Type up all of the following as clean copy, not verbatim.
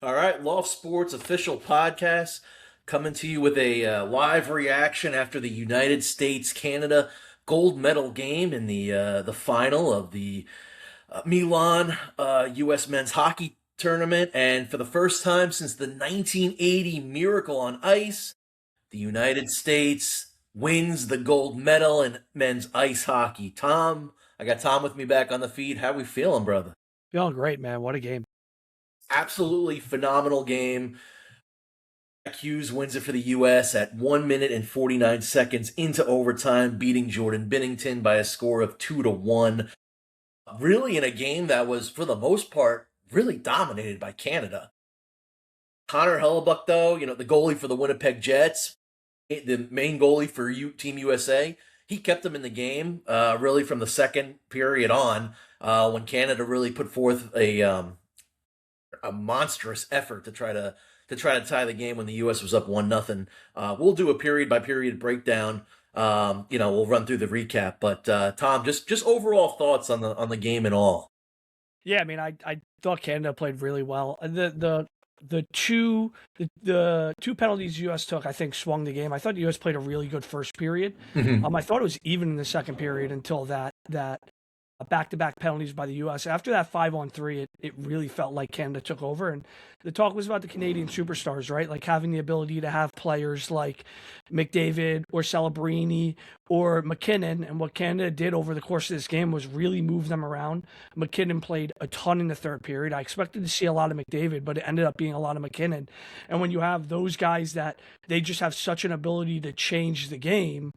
All right, Loft Sports official podcast coming to you with a live reaction after the United States Canada gold medal game in the final of the Milan U.S. men's hockey tournament, and for the first time since the 1980 Miracle on Ice, the United States wins the gold medal in men's ice hockey. Tom, I got Tom with me back on the feed. How we feeling, brother? Feeling great, man. What a game. Absolutely phenomenal game. Hughes wins it for the U.S. at 1 minute and 49 seconds into overtime, beating Jordan Binnington by a score of 2-1. Really, in a game that was, for the most part, really dominated by Canada. Connor Hellebuck, though, the goalie for the Winnipeg Jets, the main goalie for Team USA, he kept them in the game really from the second period on when Canada really put forth a monstrous effort to try to tie the game when the U.S. was up 1-0. We'll do a period by period breakdown. We'll run through the recap. But Tom, just overall thoughts on the game and all. Yeah, I mean, I thought Canada played really well. The two penalties the U.S. took, I think, swung the game. I thought the U.S. played a really good first period. Mm-hmm. I thought it was even in the second period until that back-to-back penalties by the U.S. After that 5-on-3, it really felt like Canada took over. And the talk was about the Canadian superstars, right? Like having the ability to have players like McDavid or Celebrini or McKinnon. And what Canada did over the course of this game was really move them around. McKinnon played a ton in the third period. I expected to see a lot of McDavid, but it ended up being a lot of McKinnon. And when you have those guys that they just have such an ability to change the game,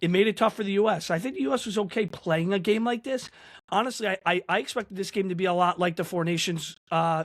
it made it tough for the U.S. I think the U.S. was okay playing a game like this. Honestly, I expected this game to be a lot like the Four Nations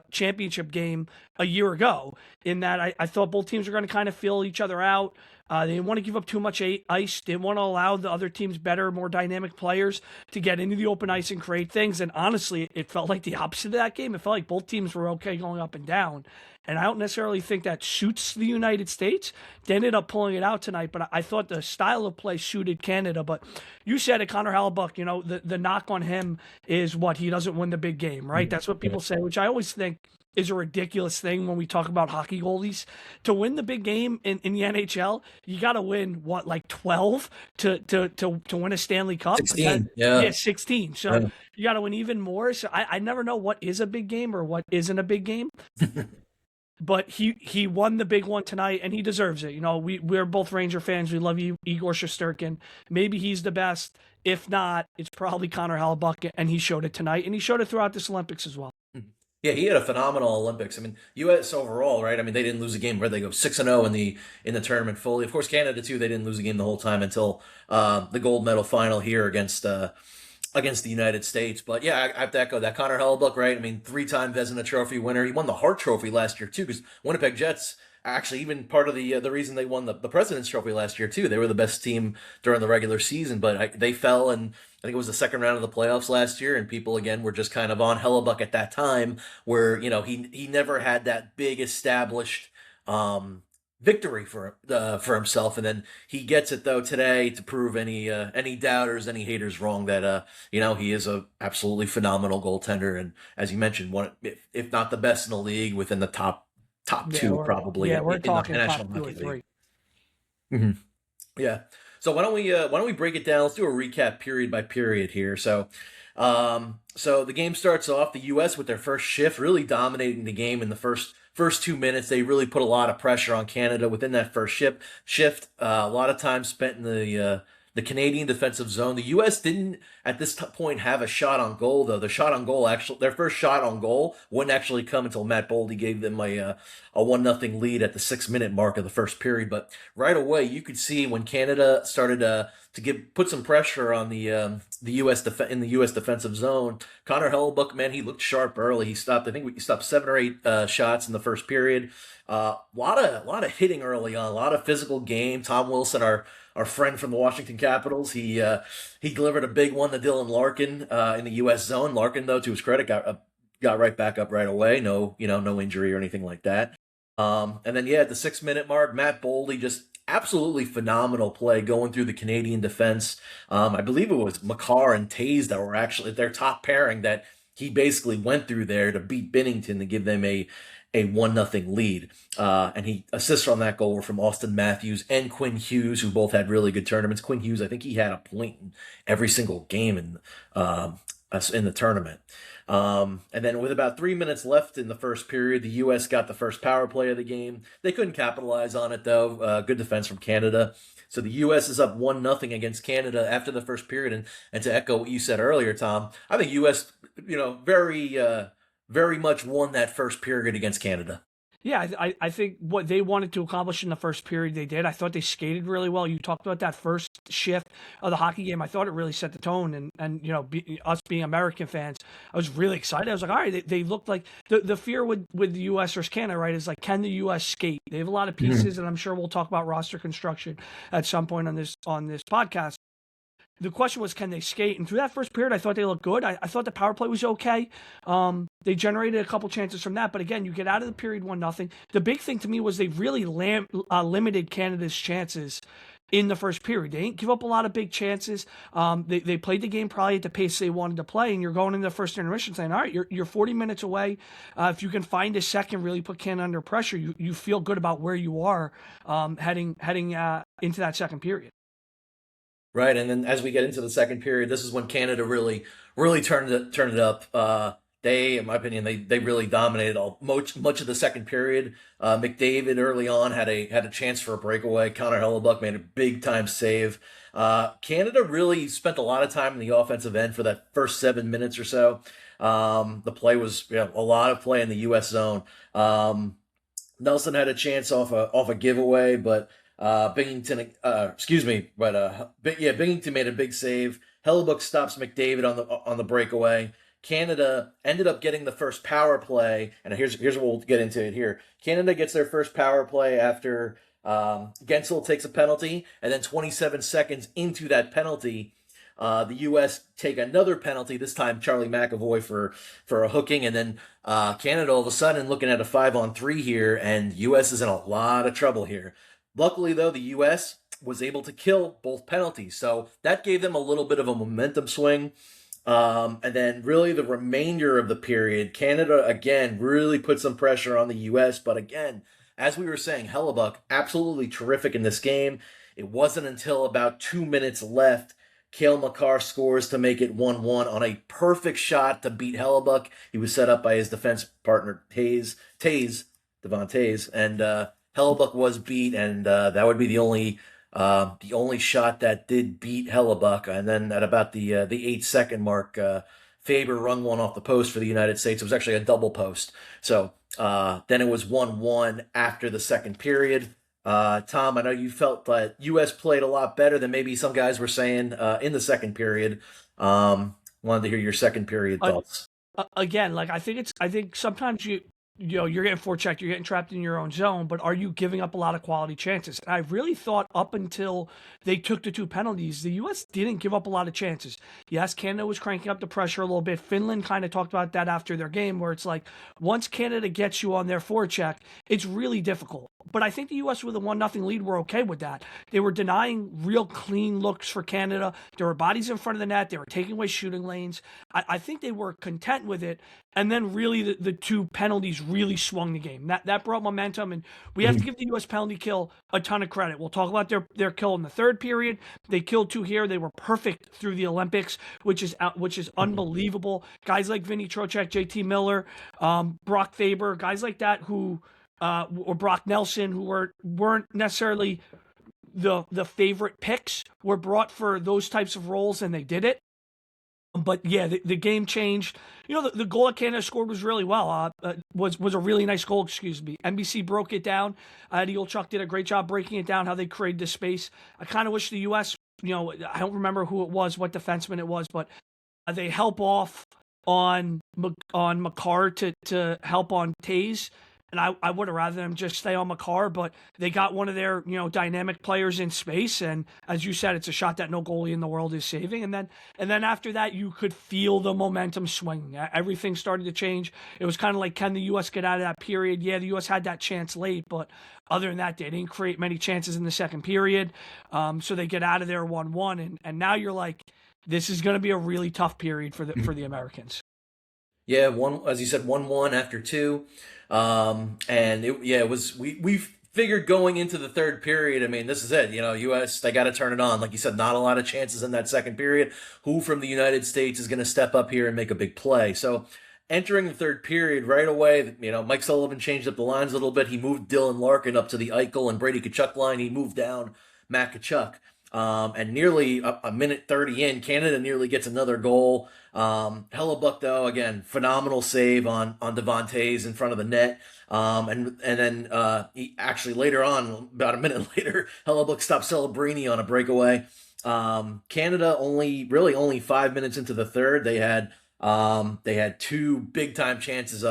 championship game a year ago, in that I thought both teams were going to kind of feel each other out. They didn't want to give up too much ice. Didn't want to allow the other team's better, more dynamic players to get into the open ice and create things. And honestly, it felt like the opposite of that game. It felt like both teams were okay going up and down. And I don't necessarily think that suits the United States. They ended up pulling it out tonight, but I thought the style of play suited Canada. But you said it, Connor Hellebuck, the knock on him is what? He doesn't win the big game, right? That's what people say, which I always think is a ridiculous thing when we talk about hockey goalies. To win the big game in the NHL, you got to win, what, like 12 to win a Stanley Cup? 16, yeah. 16. So Yeah. you got to win even more. So I never know what is a big game or what isn't a big game. But he won the big one tonight, and he deserves it. We're both Ranger fans. We love Igor Shesterkin. Maybe he's the best. If not, it's probably Connor Hellebuck, and he showed it tonight, and he showed it throughout this Olympics as well. Yeah, he had a phenomenal Olympics. I mean, U.S. overall, right? I mean, they didn't lose a game. Where they go 6-0 in the tournament fully. Of course, Canada too. They didn't lose a game the whole time until the gold medal final here against the United States. But yeah, I have to echo that. Connor Hellebuck, right? I mean, 3-time Vezina Trophy winner. He won the Hart Trophy last year too, because Winnipeg Jets actually even part of the reason they won the President's Trophy last year too. They were the best team during the regular season, but they fell in. I think it was the second round of the playoffs last year, and people again were just kind of on Hellebuck at that time, where he never had that big established victory for himself, and then he gets it though today to prove any doubters, any haters wrong that he is a absolutely phenomenal goaltender, and as you mentioned, one if not the best in the league, within the top two probably. Yeah, we're in talking the top National 2 or Hockey 3. League. Mm-hmm. Yeah. So why don't we break it down? Let's do a recap period by period here. So the game starts off, the U.S. with their first shift, really dominating the game in the first 2 minutes. They really put a lot of pressure on Canada within that first shift. A lot of time spent in the Canadian defensive zone. The U.S. didn't at this point have a shot on goal, though. Their first shot on goal wouldn't actually come until Matt Boldy gave them a 1-0 lead at the 6-minute mark of the first period. But right away, you could see when Canada started to put some pressure on the U.S. in the U.S. defensive zone. Connor Hellebuck, man, he looked sharp early. He stopped. I think he stopped 7 or 8 shots in the first period. Lot of hitting early on. A lot of physical game. Tom Wilson, our friend from the Washington Capitals, he delivered a big one to Dylan Larkin in the U.S. zone. Larkin, though, to his credit, got right back up right away. No injury or anything like that. And then at the 6-minute mark, Matt Boldy, just absolutely phenomenal play going through the Canadian defense. I believe it was Makar and Taze that were actually their top pairing that he basically went through there to beat Bennington to give them a 1-0 lead. And he assists on that goal were from Austin Matthews and Quinn Hughes, who both had really good tournaments. Quinn Hughes, I think he had a point in every single game in the tournament. And then with about 3 minutes left in the first period, the U.S. got the first power play of the game. They couldn't capitalize on it, though. Good defense from Canada. So the U.S. is up 1-0 against Canada after the first period. And to echo what you said earlier, Tom, I think U.S., very much won that first period against Canada. Yeah, I think what they wanted to accomplish in the first period, they did. I thought they skated really well. You talked about that first shift of the hockey game. I thought it really set the tone. And us being American fans, I was really excited. I was like, all right, they looked like the fear with the U.S. versus Canada, right, is like, can the U.S. skate? They have a lot of pieces, and I'm sure we'll talk about roster construction at some point on this podcast. The question was, can they skate? And through that first period, I thought they looked good. I thought the power play was okay. They generated a couple chances from that. But again, you get out of the period 1-0. The big thing to me was they really limited Canada's chances in the first period. They didn't give up a lot of big chances. They played the game probably at the pace they wanted to play. And you're going into the first intermission saying, all right, you're 40 minutes away. If you can find a second, really put Canada under pressure, you feel good about where you are heading into that second period. Right, and then as we get into the second period, this is when Canada really turned it up. They, in my opinion, they really dominated much of the second period. McDavid early on had a chance for a breakaway. Connor Hellebuck made a big time save. Canada really spent a lot of time in the offensive end for that first 7 minutes or so. The play was a lot of play in the U.S. zone. Nelson had a chance off a giveaway, but Binghamton, Binghamton made a big save. Hellebuck stops McDavid on the breakaway. Canada ended up getting the first power play, and here's what we'll get into it here. Canada gets their first power play after Gensel takes a penalty, and then 27 seconds into that penalty, the U.S. take another penalty. This time, Charlie McAvoy for a hooking, and then Canada all of a sudden looking at a 5-on-3 here, and U.S. is in a lot of trouble here. Luckily, though, the U.S. was able to kill both penalties, so that gave them a little bit of a momentum swing. And then really the remainder of the period, Canada, again, really put some pressure on the U.S., but again, as we were saying, Hellebuck, absolutely terrific in this game. It wasn't until about 2 minutes left Cale Makar scores to make it 1-1 on a perfect shot to beat Hellebuck. He was set up by his defense partner, Devon Tays, and Hellebuck was beat, and that would be the only shot that did beat Hellebuck. And then at about the 8-second mark, Faber rung one off the post for the United States. It was actually a double post. So then it was 1-1 after the second period. Tom, I know you felt that U.S. played a lot better than maybe some guys were saying in the second period. Wanted to hear your second period thoughts. Again, like I think sometimes you're getting forechecked, you're getting trapped in your own zone, but are you giving up a lot of quality chances? And I really thought up until they took the two penalties, the U.S. didn't give up a lot of chances. Yes, Canada was cranking up the pressure a little bit. Finland kind of talked about that after their game, where it's like, once Canada gets you on their forecheck, it's really difficult. But I think the U.S. with a 1-0 lead were okay with that. They were denying real clean looks for Canada. There were bodies in front of the net. They were taking away shooting lanes. I think they were content with it. And then really the two penalties really swung the game. That brought momentum, and we have to give the U.S. penalty kill a ton of credit. We'll talk about their kill in the third period. They killed two here. They were perfect through the Olympics, which is unbelievable. Guys like Vinny Trocheck, JT Miller, Brock Faber, guys like that who or Brock Nelson, who weren't necessarily the favorite picks, were brought for those types of roles, and they did it. But yeah, the game changed. The goal that Canada scored was really well. Was a really nice goal. Excuse me. NBC broke it down. Eddie Olchuk did a great job breaking it down, how they created the space. I kind of wish the U.S. I don't remember who it was, what defenseman it was, but they help off on Makar to help on Tays. And I would have rather them just stay on Makar, but they got one of their, dynamic players in space. And as you said, it's a shot that no goalie in the world is saving. And then after that, you could feel the momentum swinging. Everything started to change. It was kind of like, can the U.S. get out of that period? Yeah, the U.S. had that chance late, but other than that, they didn't create many chances in the second period. So they get out of there 1-1. And now you're like, this is going to be a really tough period for the Americans. Yeah, one as you said, 1-1 after two, and it was we figured going into the third period. I mean, this is it. You know, U.S. they got to turn it on. Like you said, not a lot of chances in that second period. Who from the United States is going to step up here and make a big play? So, entering the third period right away, you know, Mike Sullivan changed up the lines a little bit. He moved Dylan Larkin up to the Eichel and Brady Kachuk line. He moved down Matt Kachuk. And nearly a minute 30 in, Canada nearly gets another goal. Hellebuck, though, again, phenomenal save on Devontae's in front of the net. And then he actually later on, about a minute later, Hellebuck stopped Celebrini on a breakaway. Canada only 5 minutes into the third, they had two big time chances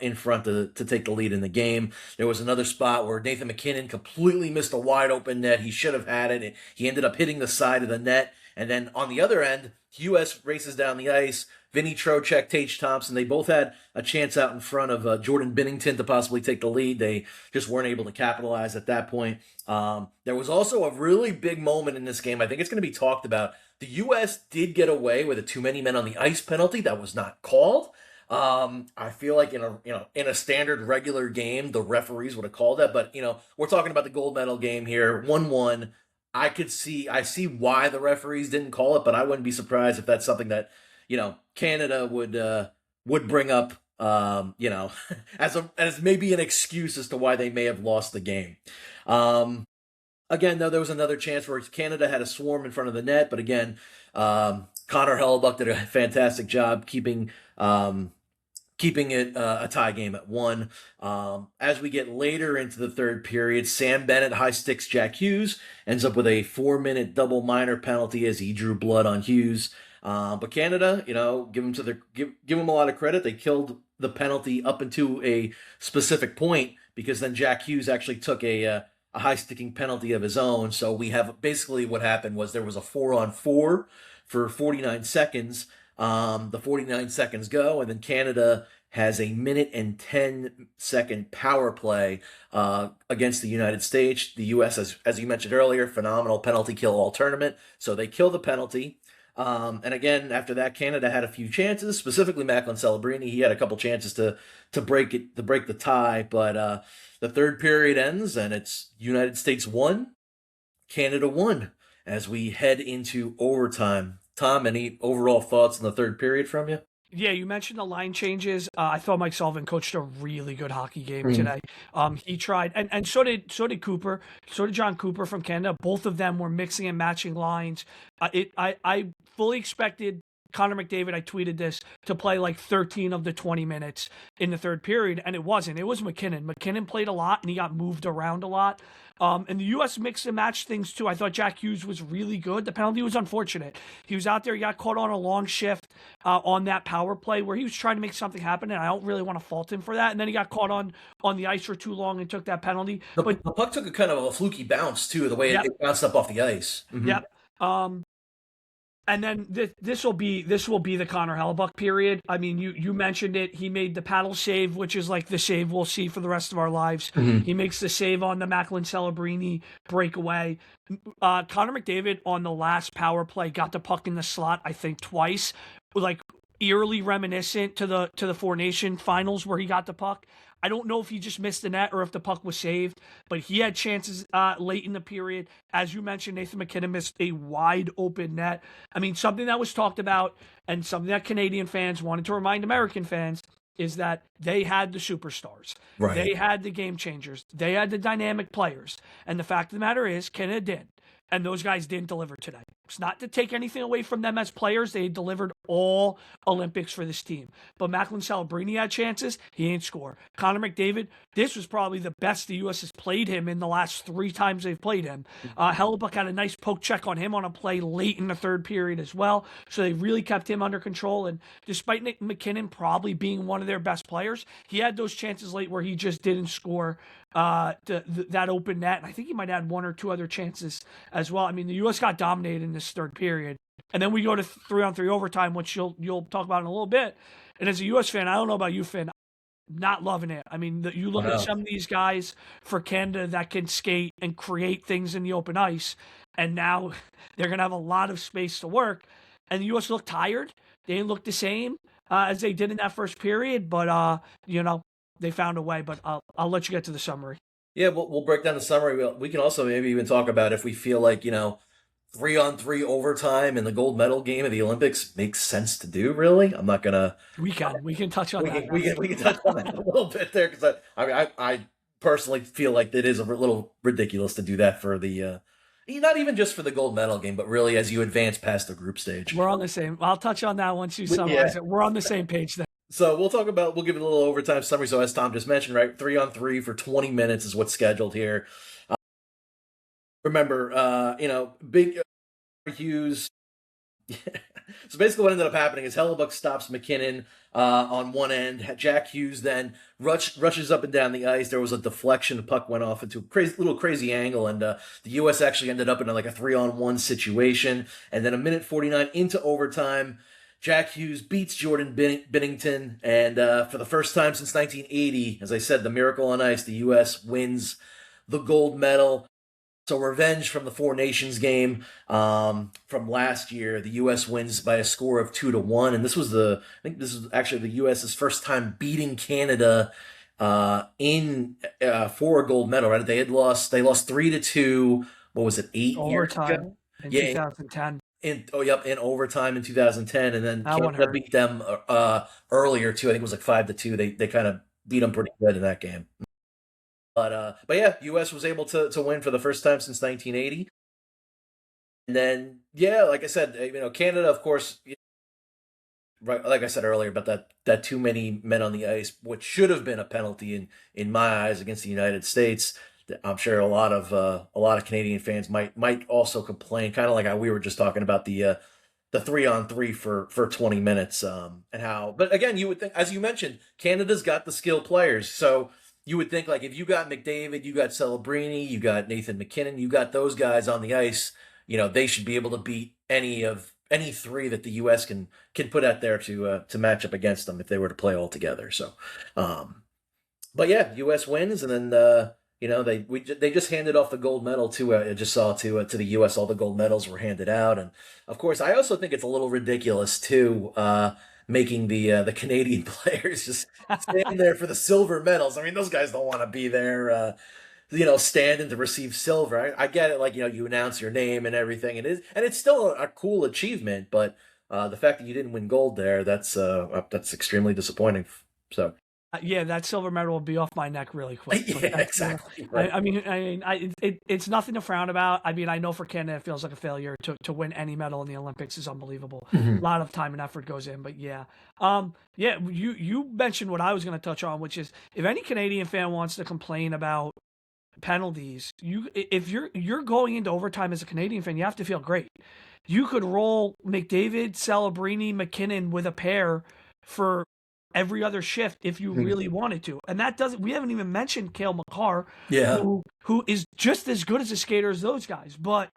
in front to take the lead in the game. There was another spot where Nathan MacKinnon completely missed a wide open net. He should have had it. He ended up hitting the side of the net. And then on the other end, U.S. races down the ice. Vinny Trocheck, Tage Thompson, they both had a chance out in front of Jordan Binnington to possibly take the lead. They just weren't able to capitalize at that point. There was also a really big moment in this game. I think it's going to be talked about. The U.S. did get away with a too many men on the ice penalty that was not called. I feel like in a standard regular game, the referees would have called that. But we're talking about the gold medal game here, 1-1. I see why the referees didn't call it, but I wouldn't be surprised if that's something that Canada would bring up, as maybe an excuse as to why they may have lost the game. Again, though, there was another chance where Canada had a swarm in front of the net, but again, Connor Hellebuck did a fantastic job keeping it a tie game at 1. As we get later into the third period, Sam Bennett high sticks Jack Hughes, ends up with a 4-minute double minor penalty as he drew blood on Hughes. But Canada, give them a lot of credit. They killed the penalty up into a specific point because then Jack Hughes actually took a high sticking penalty of his own. So we have basically what happened was there was a 4-on-4 for 49 seconds. The 49 seconds go, and then Canada has a minute and 10-second power play against the United States. The U.S., as you mentioned earlier, phenomenal penalty kill all tournament. So they kill the penalty. And again, after that, Canada had a few chances, specifically Macklin Celebrini. He had a couple chances to break the tie, but the third period ends, and it's United States 1, Canada 1, as we head into overtime. Tom, any overall thoughts on the third period from you? Yeah, you mentioned the line changes. I thought Mike Sullivan coached a really good hockey game Mm-hmm. today. He tried, and so did Cooper, so did John Cooper from Canada. Both of them were mixing and matching lines. I fully expected Connor McDavid. I tweeted this to play like 13 of the 20 minutes in the third period, and it wasn't. It was MacKinnon. MacKinnon played a lot, and he got moved around a lot. And the U.S. mixed and matched things too. I thought Jack Hughes was really good. The penalty was unfortunate. He was out there, he got caught on a long shift on that power play where he was trying to make something happen, and I don't really want to fault him for that. And then he got caught on the ice for too long and took that penalty. But The puck took a kind of a fluky bounce too, the way yep, it bounced up off the ice. Mm-hmm. yep. And then this will be the Connor Hellebuck period. I mean, you mentioned it. He made the paddle save, which is like the save we'll see for the rest of our lives. Mm-hmm. He makes the save on the Macklin Celebrini breakaway. Connor McDavid on the last power play got the puck in the slot, I think twice, like eerily reminiscent to the Four Nation finals where he got the puck. I don't know if he just missed the net or if the puck was saved, but he had chances late in the period. As you mentioned, Nathan MacKinnon missed a wide open net. I mean, something that was talked about and something that Canadian fans wanted to remind American fans is that they had the superstars. Right. They had the game changers. They had the dynamic players. And the fact of the matter is, Canada did. And those guys didn't deliver today. It's not to take anything away from them as players. They delivered all Olympics for this team. But Macklin Celebrini had chances. He ain't score. Connor McDavid, this was probably the best the U.S. has played him in the last 3 times they've played him. Hellebuck had a nice poke check on him on a play late in the third period as well. So they really kept him under control. And despite Nick MacKinnon probably being one of their best players, he had those chances late where he just didn't score that open net. And I think he might add 1 or 2 other chances as well. I mean, the U.S. got dominated in this third period. And then we go to 3-on-3 overtime, which you'll talk about in a little bit. And as a U.S. fan, I don't know about you, Finn, not loving it. I mean, you look at some of these guys for Canada that can skate and create things in the open ice, and now they're going to have a lot of space to work. And the U.S. looked tired. They didn't look the same. as they did in that first period, but you know, they found a way. But I'll let you get to the summary. Yeah, we'll break down the summary. We can also maybe even talk about if we feel like, 3-on-3 overtime in the gold medal game of the Olympics makes sense to do, really. I'm not gonna We can touch on we that can we now. can we can touch on that a little bit there because I personally feel like it is a little ridiculous to do that for the not even just for the gold medal game, but really as you advance past the group stage. We're on the same. I'll touch on that once you Yeah. summarize it. We're on the same page then. So we'll give it a little overtime summary. So as Tom just mentioned, right, 3-on-3 for 20 minutes is what's scheduled here. Remember, big Hughes. So basically, what ended up happening is Hellebuck stops McKinnon on one end. Jack Hughes then rushes up and down the ice. There was a deflection. The puck went off into a little crazy angle, and the U.S. actually ended up in like a 3-on-1 situation. And then a minute 49 into overtime, Jack Hughes beats Jordan Binnington, and for the first time since 1980, as I said, the Miracle on Ice, the U.S. wins the gold medal. So revenge from the Four Nations game from last year. The U.S. wins by a score of 2-1, and I think this is actually the U.S.'s first time beating Canada in for a gold medal. Right? They lost 3-2. What was it, 8 years ago? Overtime in Yeah, 2010. in overtime in 2010, and then That one Canada hurt. beat them earlier too. I think it was like 5-2. They kind of beat them pretty good in that game. But yeah, U.S. was able to win for the first time since 1980. And then, yeah, like I said, Canada, of course, right, like I said earlier about that too many men on the ice, which should have been a penalty in my eyes against the United States. I'm sure a lot of Canadian fans might also complain, kind of like how we were just talking about the 3-on-3 for 20 minutes, and how. But again, you would think, as you mentioned, Canada's got the skilled players, so you would think like if you got McDavid, you got Celebrini, you got Nathan McKinnon, you got those guys on the ice, they should be able to beat any three that the U.S. can put out there to match up against them if they were to play all together. So, but yeah, U.S. wins, and then they just handed off the gold medal to I just saw to the U.S. All the gold medals were handed out, and of course, I also think it's a little ridiculous too, making the Canadian players just stand there for the silver medals. I mean, those guys don't want to be there, standing to receive silver. I get it, like you announce your name and everything, and it's still a cool achievement, but the fact that you didn't win gold there, that's extremely disappointing. So. Yeah, that silver medal will be off my neck really quick. But Yeah, that's, exactly. Right. it's nothing to frown about. I mean, I know for Canada it feels like a failure to win any medal in the Olympics is unbelievable. A Mhm. lot of time and effort goes in, but yeah, yeah. You mentioned what I was going to touch on, which is if any Canadian fan wants to complain about penalties, if you're going into overtime as a Canadian fan, you have to feel great. You could roll McDavid, Celebrini, McKinnon with a pair for every other shift if you Mhm. really wanted to. And that doesn't we haven't even mentioned Cale Makar, Yeah. who is just as good as a skater as those guys. But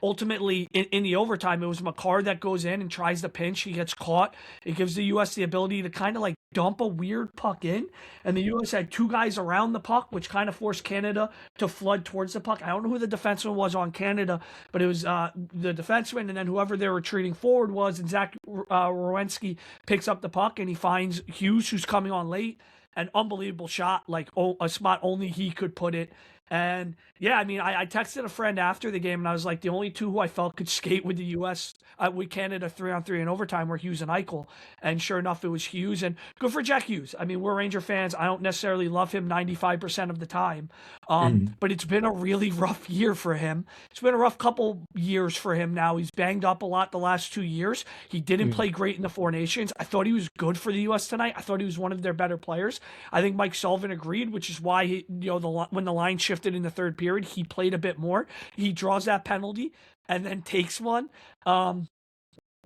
ultimately in the overtime, it was Makar that goes in and tries to pinch. He gets caught. It gives the US the ability to kind of like dump a weird puck in. And the US had two guys around the puck, which kind of forced Canada to flood towards the puck. I don't know who the defenseman was on Canada, but it was the defenseman, and then whoever they were retreating forward was, and Zach Rowensky picks up the puck and he finds Hughes, who's coming on late. An unbelievable shot, like a spot only he could put it. And yeah, I mean, I texted a friend after the game and I was like, the only two who I felt could skate with the U.S., with Canada 3-on-3 in overtime were Hughes and Eichel. And sure enough, it was Hughes. And good for Jack Hughes. I mean, we're Ranger fans. I don't necessarily love him 95% of the time. Mhm. But it's been a really rough year for him. It's been a rough couple years for him now. He's banged up a lot the last 2 years. He didn't Mhm. play great in the Four Nations. I thought he was good for the U.S. tonight. I thought he was one of their better players. I think Mike Sullivan agreed, which is why when the line shifted in the third period, he played a bit more. He draws that penalty and then takes one.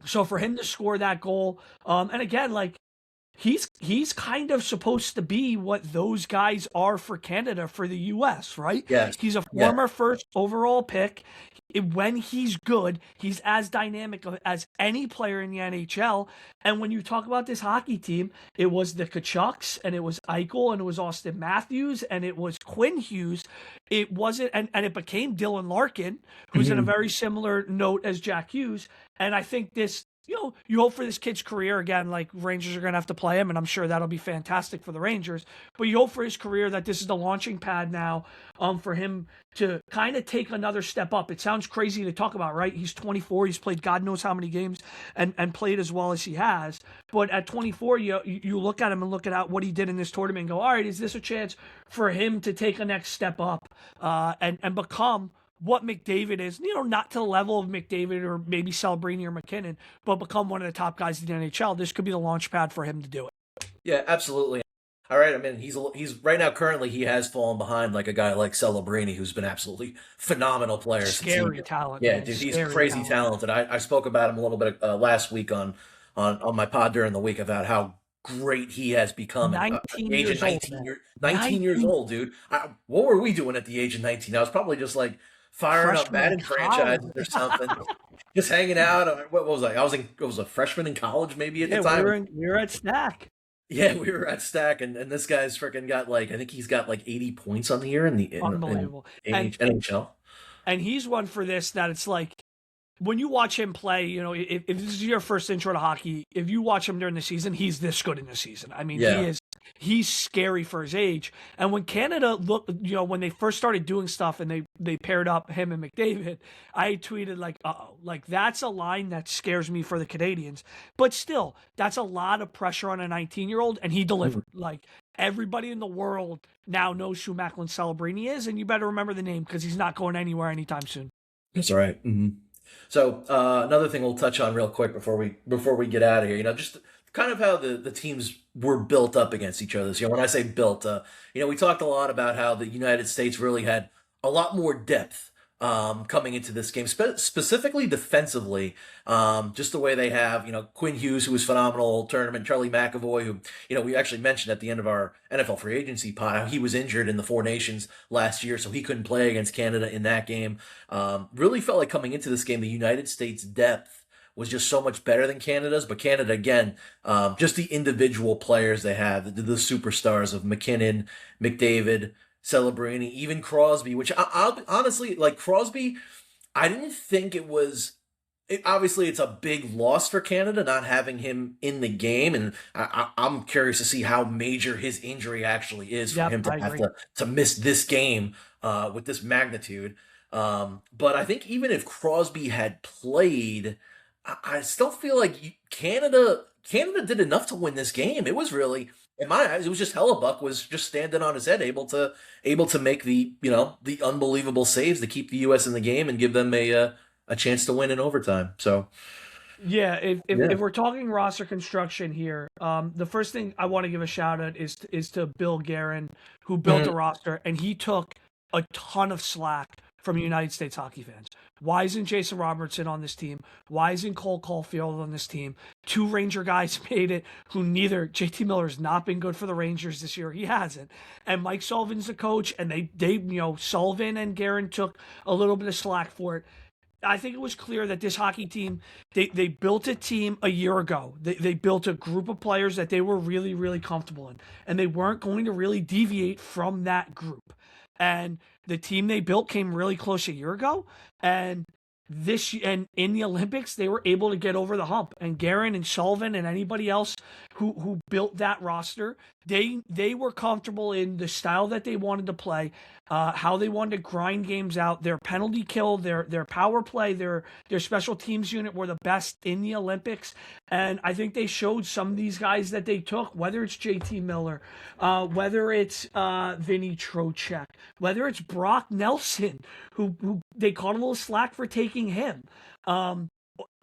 So for him to score that goal, and again, like he's kind of supposed to be what those guys are for Canada for the U.S., right? Yes. He's a Yeah. former first overall pick. When he's good, he's as dynamic as any player in the NHL. And when you talk about this hockey team, it was the Kachucks, and it was Eichel, and it was Austin Matthews, and it was Quinn Hughes. It wasn't, and it became Dylan Larkin, who's in a Mhm. very similar note as Jack Hughes. And I think you hope for this kid's career again. Like Rangers are going to have to play him, and I'm sure that'll be fantastic for the Rangers. But you hope for his career that this is the launching pad now, for him to kind of take another step up. It sounds crazy to talk about, right? He's 24. He's played God knows how many games, and played as well as he has. But at 24, you look at him and look at what he did in this tournament and go, all right, is this a chance for him to take a next step up, and become what McDavid is, not to the level of McDavid or maybe Celebrini or McKinnon, but become one of the top guys in the NHL. This could be the launch pad for him to do it. Yeah, absolutely. All right. I mean, he's right now. Currently, he has fallen behind like a guy like Celebrini, who's been absolutely phenomenal player since he. Scary talent, Yeah, man. dude, he's Scary crazy talent. talented. I spoke about him a little bit last week on my pod during the week about how great he has become at the 19 age of years old, 19 man. years 19 years 19. old, dude. What were we doing at the age of 19? I was probably just like firing up Freshman in Madden college. franchises or something, just hanging out. What was I? I was a freshman in college maybe at the Yeah, we time. were at Snack. Yeah, we were at Stack, and this guy's freaking got like I think he's got like 80 points on the year in Unbelievable. And NHL. he's one for this that it's like when you watch him play, if this is your first intro to hockey, if you watch him during the season, he's this good in the season. I mean, Yeah, he's scary for his age. And when Canada when they first started doing stuff and they paired up him and McDavid, I tweeted like, uh-oh, like that's a line that scares me for the Canadians. But still, that's a lot of pressure on a 19-year-old, and he Mhm. delivered. Like everybody in the world now knows who Macklin Celebrini is, and you better remember the name because he's not going anywhere anytime soon. That's all right. So another thing we'll touch on real quick before we get out of here, just kind of how the teams were built up against each other. So, when I say built, we talked a lot about how the United States really had a lot more depth coming into this game, specifically defensively. Just the way they have, Quinn Hughes, who was phenomenal all tournament, Charlie McAvoy, who, we actually mentioned at the end of our NFL free agency pod how he was injured in the Four Nations last year, so he couldn't play against Canada in that game. Really felt like coming into this game, the United States depth was just so much better than Canada's. But Canada, again, just the individual players they have, the superstars of McKinnon, McDavid, Celebrini, even Crosby, which I'll honestly, like Crosby, I didn't think it was. Obviously, it's a big loss for Canada not having him in the game, and I'm curious to see how major his injury actually is for Yep, him to I have agree. to miss this game with this magnitude. But I think even if Crosby had played, I still feel like Canada did enough to win this game. It was really, in my eyes, it was just Hellebuck was just standing on his head, able to make the unbelievable saves to keep the U.S. in the game and give them a chance to win in overtime. So Yeah, yeah. if we're talking roster construction here, the first thing I want to give a shout out is to Bill Guerin, who built the Mhm. roster, and he took a ton of slack from United States hockey fans. Why isn't Jason Robertson on this team? Why isn't Cole Caulfield on this team? Two Ranger guys made it who neither JT Miller's not been good for the Rangers this year. He hasn't. And Mike Sullivan's the coach, and Sullivan and Guerin took a little bit of slack for it. I think it was clear that this hockey team, they built a team a year ago. They built a group of players that they were really, really comfortable in. And they weren't going to really deviate from that group. And the team they built came really close a year ago. And and in the Olympics, they were able to get over the hump. And Guerin and Sullivan and anybody else who built that roster, they were comfortable in the style that they wanted to play, how they wanted to grind games out. Their penalty kill, their power play, their special teams unit were the best in the Olympics. And I think they showed some of these guys that they took, whether it's JT Miller, whether it's Vinny Trocheck, whether it's Brock Nelson, who they caught a little slack for taking him. Um,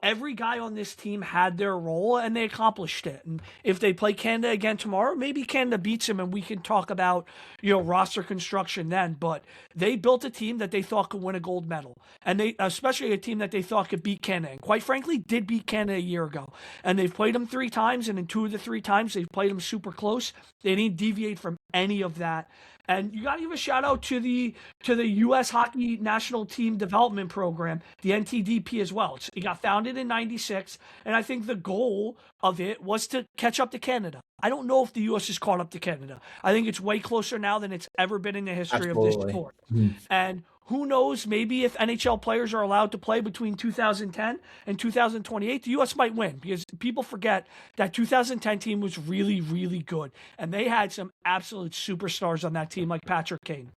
every guy on this team had their role and they accomplished it. And if they play Canada again tomorrow, maybe Canada beats them and we can talk about, roster construction then. But they built a team that they thought could win a gold medal. And they, especially a team that they thought could beat Canada. And quite frankly, did beat Canada a year ago. And they've played them 3 times, and in 2 of the 3 times, they've played them super close. They didn't deviate from any of that. And you got to give a shout out to the U.S. Hockey National Team Development Program, the NTDP as well. It got founded in '96, and I think the goal of it was to catch up to Canada. I don't know if the U.S. is caught up to Canada. I think it's way closer now than it's ever been in the history of this Absolutely. sport. Mhm. And Who knows? Maybe if NHL players are allowed to play between 2010 and 2028, the U.S. might win because people forget that 2010 team was really, really good. And they had some absolute superstars on that team like Patrick Kane.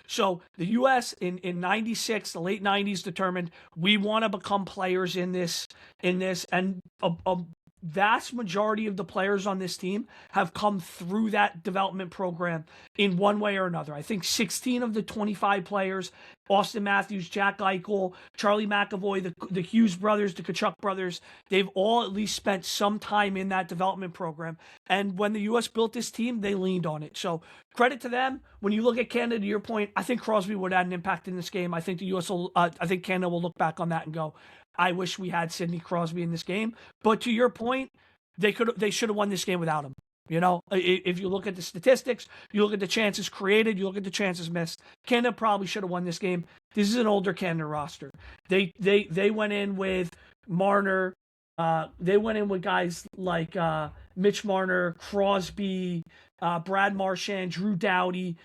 So the U.S. in '96, the late '90s, determined we want to become players in this, and a vast majority of the players on this team have come through that development program in one way or another. I think 16 of the 25 players, Austin Matthews, Jack Eichel, Charlie McAvoy, the Hughes brothers, the Kachuk brothers, they've all at least spent some time in that development program. And when the U.S. built this team, they leaned on it. So credit to them. When you look at Canada, to your point, I think Crosby would add an impact in this game. I think the U.S. I think Canada will look back on that and go, I wish we had Sidney Crosby in this game. But to your point, they should have won this game without him. You know, if you look at the statistics, you look at the chances created, you look at the chances missed. Canada probably should have won this game. This is an older Canada roster. They went in with Marner. They went in with guys like Mitch Marner, Crosby, Brad Marchand, Drew Doughty,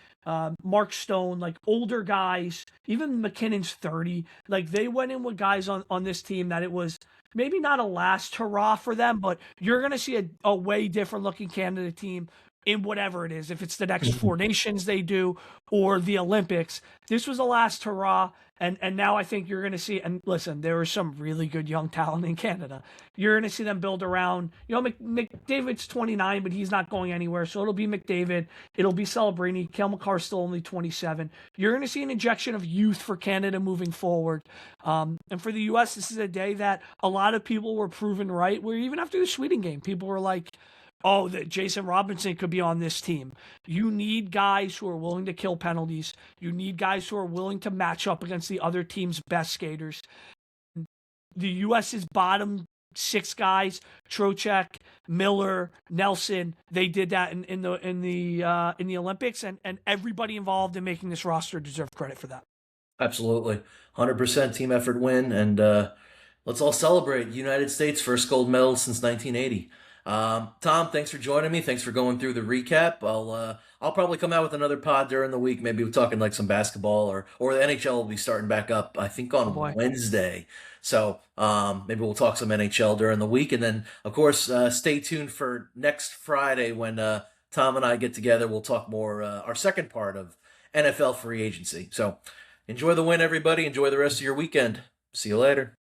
Mark Stone, like older guys. Even McKinnon's 30. Like they went in with guys on this team that it was maybe not a last hurrah for them, but you're going to see a way different looking Canada team in whatever it is. If it's the next Four Nations they do or the Olympics, this was a last hurrah. And now I think you're going to see, and listen, there is some really good young talent in Canada. You're going to see them build around, McDavid's 29, but he's not going anywhere. So it'll be McDavid. It'll be Celebrini. Cale Makar's still only 27. You're going to see an injection of youth for Canada moving forward. And for the U.S., this is a day that a lot of people were proven right, where even after the Sweden game, people were like, oh, that Jason Robinson could be on this team. You need guys who are willing to kill penalties. You need guys who are willing to match up against the other team's best skaters. The U.S.'s bottom six guys, Trocheck, Miller, Nelson, they did that in the Olympics, and everybody involved in making this roster deserve credit for that. Absolutely. 100% team effort win. And let's all celebrate United States' first gold medal since 1980. Tom, thanks for joining me. Thanks for going through the recap. I'll probably come out with another pod during the week. Maybe we're talking like some basketball or the NHL will be starting back up, I think on Wednesday. So maybe we'll talk some NHL during the week. And then, of course, stay tuned for next Friday when Tom and I get together. We'll talk more our second part of NFL free agency. So enjoy the win, everybody. Enjoy the rest of your weekend. See you later.